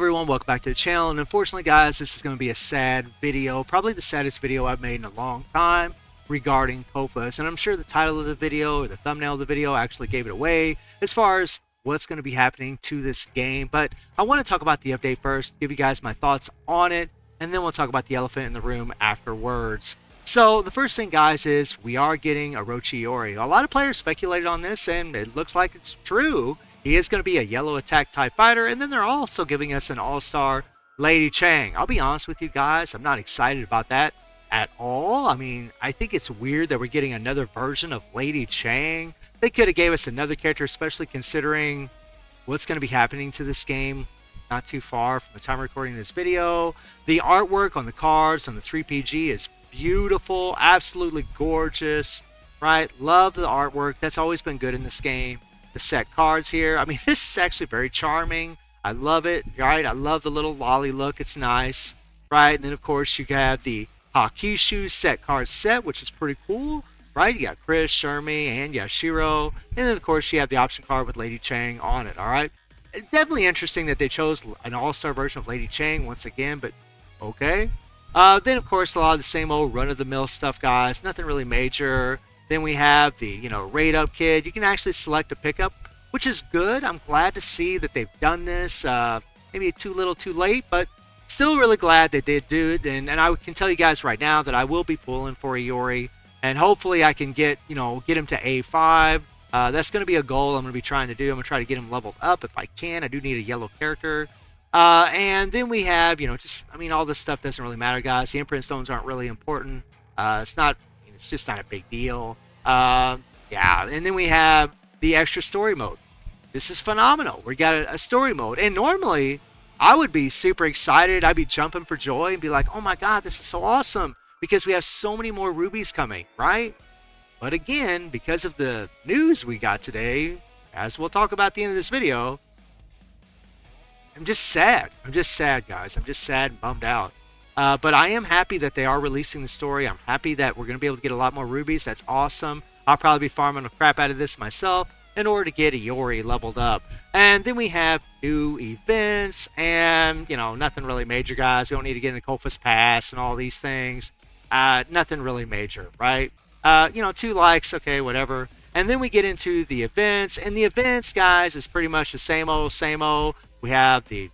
everyone, welcome back to the channel. And unfortunately guys, this is going to be a sad video, probably the saddest video I've made in a long time regarding Kofus. And I'm sure the title of the video or the thumbnail of the video actually gave it away as far as what's going to be happening to this game. But I want to talk about the update first, give you guys my thoughts on it, and then we'll talk about the elephant in the room afterwards. So the first thing guys is we are getting Orochi Iori. A lot of players speculated on this and it looks like it's true. He is going to be a yellow attack TIE fighter, and then they're also giving us an all-star Lady Chang. I'll be honest with you guys, I'm not excited about that at all. I mean, I think it's weird that we're getting another version of Lady Chang. They could have gave us another character, especially considering what's going to be happening to this game not too far from the time of recording this video. The artwork on the cards on the 3PG is beautiful, absolutely gorgeous, right? Love the artwork. That's always been good in this game. The set cards here, I mean, this is actually very charming. I love it, right? I love the little lolly look. It's nice, right? And then, of course, you have the Hakishu set card set, which is pretty cool, right? You got Chris, Shermie, and Yashiro. And then, of course, you have the option card with Lady Chang on it, all right? It's definitely interesting that they chose an all-star version of Lady Chang once again, but okay. Then, of course, a lot of the same old run-of-the-mill stuff, guys. Nothing really major. Then we have the, Raid Up Kid. You can actually select a pickup, which is good. I'm glad to see that they've done this. Maybe too little, too late, but still really glad they did do it. And I can tell you guys right now that I will be pulling for Iori, and hopefully I can get him to A5. That's going to be a goal I'm going to be trying to do. I'm going to try to get him leveled up if I can. I do need a yellow character. And then we have, all this stuff doesn't really matter, guys. The imprint stones aren't really important. It's just not a big deal. Yeah, and then we have the extra story mode. This is phenomenal. We got a story mode, and normally I would be super excited. I'd be jumping for joy and be like, oh my god, this is so awesome, because we have so many more rubies coming, right? But again, because of the news we got today, as we'll talk about at the end of this video, I'm just sad. I'm just sad, guys. I'm just sad and bummed out. But I am happy that they are releasing the story. I'm happy that we're going to be able to get a lot more rubies. That's awesome. I'll probably be farming the crap out of this myself in order to get Iori leveled up. And then we have new events and, nothing really major, guys. We don't need to get into Kofus Pass and all these things. Nothing really major, right? 2 likes, okay, whatever. And then we get into the events. And the events, guys, is pretty much the same old, same old. We have the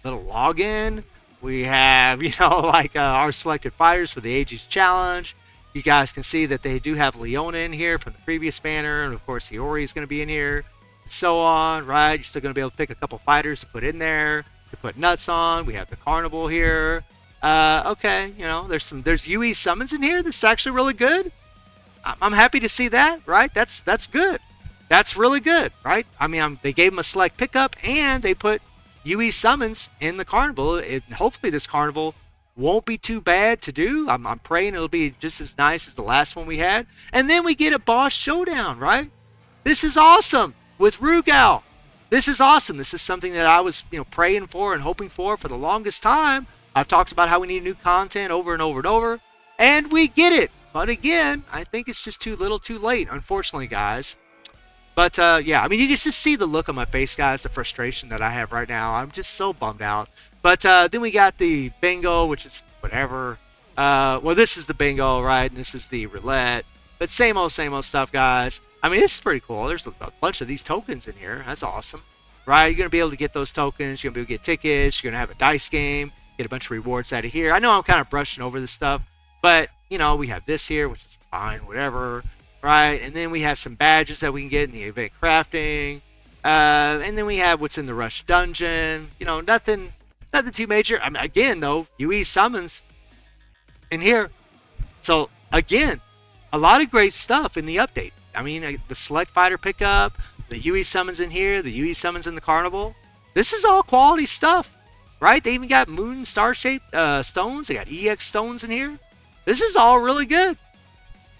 little login. We have, our selected fighters for the Aegis Challenge. You guys can see that they do have Leona in here from the previous banner. And, of course, Iori is going to be in here. And so on, right? You're still going to be able to pick a couple fighters to put in there, to put nuts on. We have the Carnival here. Okay, there's UE summons in here. This is actually really good. I'm happy to see that, right? That's good. That's really good, right? I mean, they gave him a select pickup, and they put UE summons in the carnival. Hopefully this carnival won't be too bad to do. I'm praying it'll be just as nice as the last one we had. And then we get a boss showdown, right? This is awesome with Rugal. This is awesome. This is something that I was praying for and hoping for the longest time. I've talked about how we need new content over and over and over, and we get it. But again, I think it's just too little too late, unfortunately, guys. But, yeah, I mean, you can just see the look on my face, guys, the frustration that I have right now. I'm just so bummed out. But then we got the bingo, which is whatever. Well, this is the bingo, right? And this is the roulette. But same old stuff, guys. I mean, this is pretty cool. There's a bunch of these tokens in here. That's awesome, right? You're going to be able to get those tokens. You're going to be able to get tickets. You're going to have a dice game. Get a bunch of rewards out of here. I know I'm kind of brushing over this stuff. But, we have this here, which is fine, whatever. Right, and then we have some badges that we can get in the event crafting, and then we have what's in the rush dungeon. Nothing too major. I mean, again, though, UE summons in here, so again, a lot of great stuff in the update. I mean, the select fighter pickup, the UE summons in here, the UE summons in the carnival. This is all quality stuff, right? They even got moon star shaped stones. They got EX stones in here. This is all really good.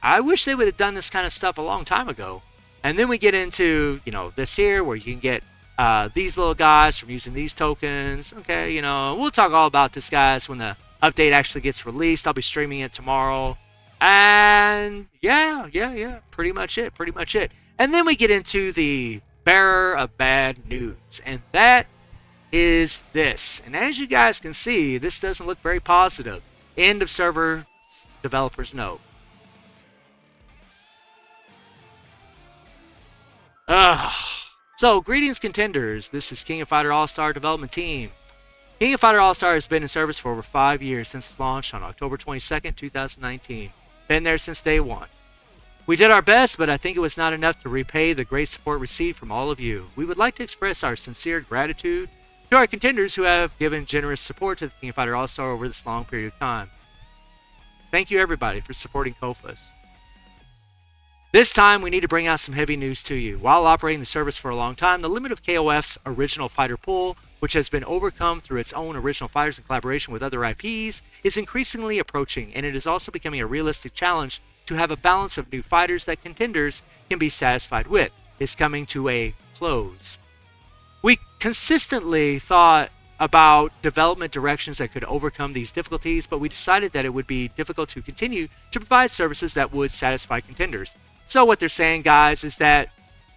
I wish they would have done this kind of stuff a long time ago. And then we get into, this here where you can get these little guys from using these tokens. Okay, we'll talk all about this, guys, when the update actually gets released. I'll be streaming it tomorrow. And yeah, pretty much it. And then we get into the bearer of bad news. And that is this. And as you guys can see, this doesn't look very positive. End of server developers note. So, greetings contenders. This is King of Fighter All-Star development team. King of Fighter All-Star has been in service for over 5 years since its launch on October 22nd, 2019. Been there since day one. We did our best, but I think it was not enough to repay the great support received from all of you. We would like to express our sincere gratitude to our contenders who have given generous support to the King of Fighter All-Star over this long period of time. Thank you everybody for supporting Kofus. This time, we need to bring out some heavy news to you. While operating the service for a long time, the limit of KOF's original fighter pool, which has been overcome through its own original fighters in collaboration with other IPs, is increasingly approaching, and it is also becoming a realistic challenge to have a balance of new fighters that contenders can be satisfied with. Is coming to a close. We consistently thought about development directions that could overcome these difficulties, but we decided that it would be difficult to continue to provide services that would satisfy contenders. So what they're saying, guys, is that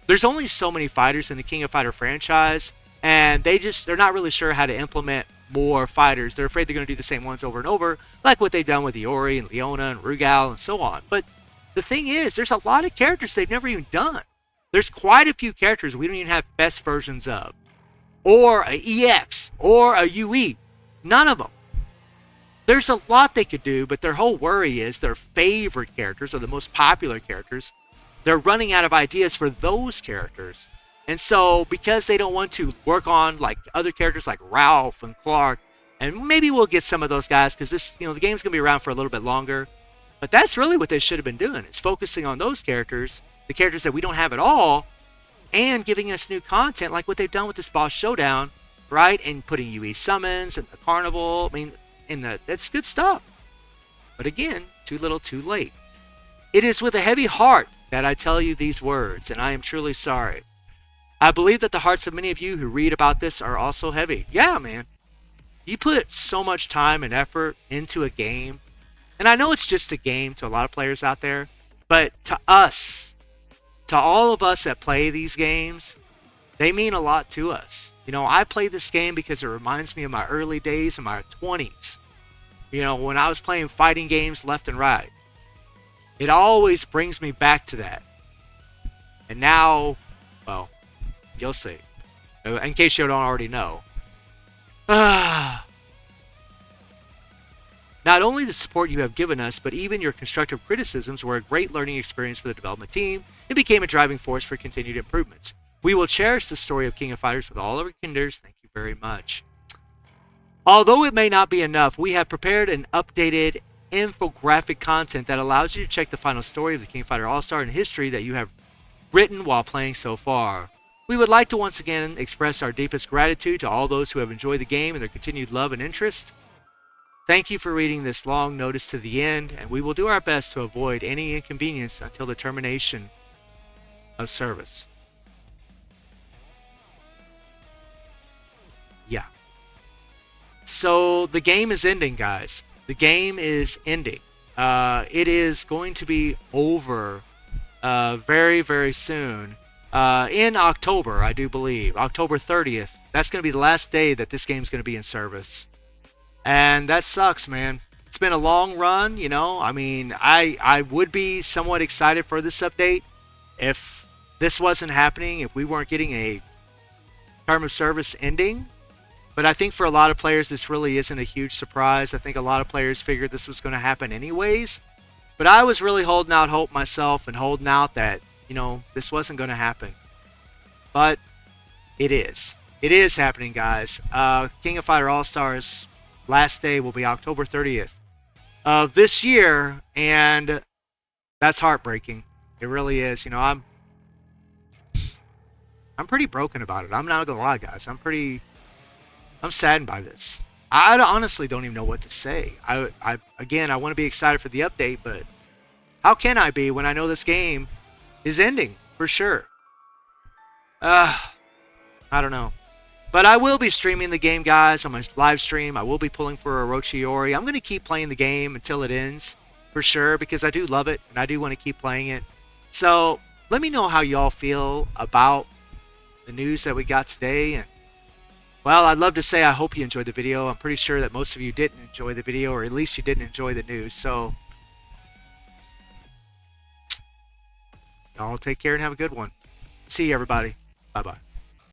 there's only so many fighters in the King of Fighter franchise, and they're not really sure how to implement more fighters. They're afraid they're going to do the same ones over and over, like what they've done with Iori and Leona and Rugal and so on. But the thing is, there's a lot of characters they've never even done. There's quite a few characters we don't even have best versions of, or a EX, or a UE. None of them. There's a lot they could do, but their whole worry is their favorite characters, or the most popular characters, they're running out of ideas for those characters. And so, because they don't want to work on like other characters like Ralph and Clark, and maybe we'll get some of those guys, because this, the game's going to be around for a little bit longer. But that's really what they should have been doing, is focusing on those characters, the characters that we don't have at all, and giving us new content like what they've done with this boss showdown, right? And putting UE summons and the carnival. I mean, that's good stuff. But again, too little, too late. It is with a heavy heart that I tell you these words, and I am truly sorry. I believe that the hearts of many of you who read about this are also heavy. Yeah, man. You put so much time and effort into a game, and I know it's just a game to a lot of players out there, but to us, to all of us that play these games, they mean a lot to us. I play this game because it reminds me of my early days in my 20s. When I was playing fighting games left and right. It always brings me back to that. And now, well, you'll see. In case you don't already know. Not only the support you have given us, but even your constructive criticisms were a great learning experience for the development team and became a driving force for continued improvements. We will cherish the story of King of Fighters with all of our contenders. Thank you very much. Although it may not be enough, we have prepared an updated infographic content that allows you to check the final story of the King of Fighter All-Star and history that you have written while playing so far. We would like to once again express our deepest gratitude to all those who have enjoyed the game and their continued love and interest. Thank you for reading this long notice to the end, and we will do our best to avoid any inconvenience until the termination of service. Yeah. So the game is ending, guys. The game is ending. It is going to be over very, very soon. In October, I do believe. October 30th. That's going to be the last day that this game's going to be in service. And that sucks, man. It's been a long run, I mean, I would be somewhat excited for this update if this wasn't happening, if we weren't getting a term of service ending. But I think for a lot of players, this really isn't a huge surprise. I think a lot of players figured this was going to happen anyways. But I was really holding out hope myself and holding out that, this wasn't going to happen. But it is. It is happening, guys. King of Fighter All-Stars last day will be October 30th of this year. And that's heartbreaking. It really is. I'm pretty broken about it. I'm not going to lie, guys. I'm saddened by this. I honestly don't even know what to say. I want to be excited for the update, but how can I be when I know this game is ending for sure? I don't know. But I will be streaming the game, guys, on my live stream. I will be pulling for Orochiori. I'm going to keep playing the game until it ends for sure, because I do love it and I do want to keep playing it. So let me know how y'all feel about the news that we got today, and Well, I'd love to say I hope you enjoyed the video. I'm pretty sure that most of you didn't enjoy the video, or at least you didn't enjoy the news. So, y'all take care and have a good one. See you, everybody. Bye-bye.